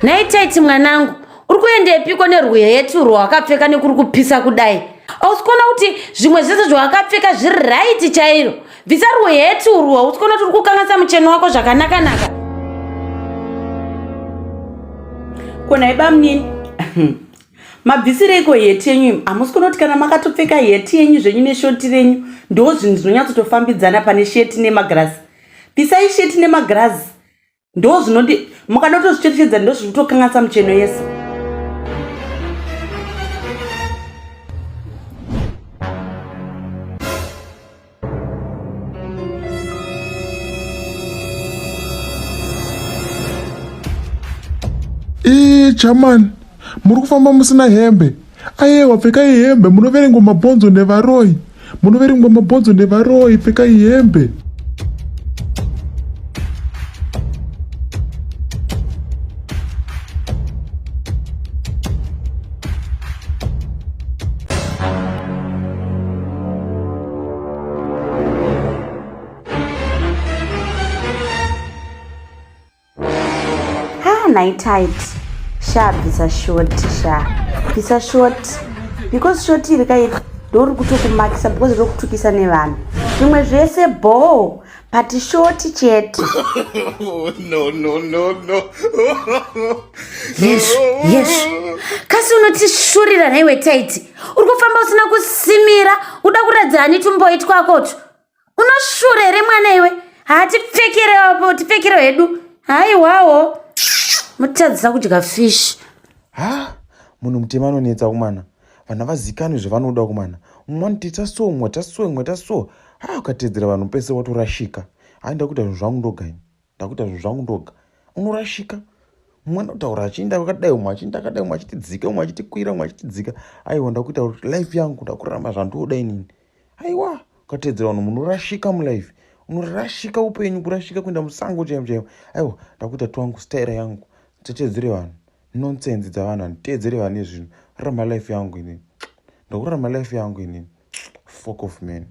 Nhai Tytie mwanangu, uri kuendepiko nerwetu rwakapfeka nekuri kupisa kudai? Ausikuona kuti zvimwe zvese zvawakapfeka zviri right chairo? Bvisa rwetu urwo, usikuona kuti uri kukangasa mucheno wako zvakanaka-naka. Kona iba mnini? Mabvisireko heti yenyu, hamusikuona kuti kana makatopfeka heti yenyu zvenyu neshoti renyu, ndo zvinhu zvinonyatsotofambidzana pane sheti nemagirazi. Bvisai sheti nemagirazi. Ndo zvinoti mukada kutozvicherechedza ndo zviri kutokangasa mucheno yese. Chaman, muri kufamba musina hembe. Aye, wapfekai hembe, munoverengwa mabhonzo nevaroi. Munoverengwa mabhonzo nevaroi, pfekai hembe. Nhai Tytie, bvisa short because short iri kai ndori kutokumakisa because ndori kutukisa nevanhu. Zvimwe zvese bho but short chete. No. Yes. Kasi unotishurira nhaiwe Tytie. Uri kufamba usina kusimira, uda kuradza hani tumboitwa akoto. Unoshure here mwana iwe? Tipfekere hedu. Haiwawo. Mutadzisa kudya fish. Munhu mutema anonetsa kumana. Vanhu havazikani zvavanoda kumana. Mumwe taso. Ukatedzera vanhu pese watorashika. Ndakuita zvinhu zvangu ndoga. Unorashika. Mumwe anotaura achienda akadai, umwe achienda akadai, umwe achitidzika, umwe achitikwira, umwe achitidzika. Aiwa, ndakuita kuti life yangu ndakuramba zvandoda inini. Aiwa, ukatedzera vanhu munorashika mulife. Unorashika upenyu, kurashika kuenda musango chaimo. Aiwa, ndakuita twangu style yangu. Titedzere vanhu. Nonsense dzavanhu, handiteedzere vanhu nezvinhu. Rarama life yangu inini. Ndakurarama life yangu inini. Fuck off man.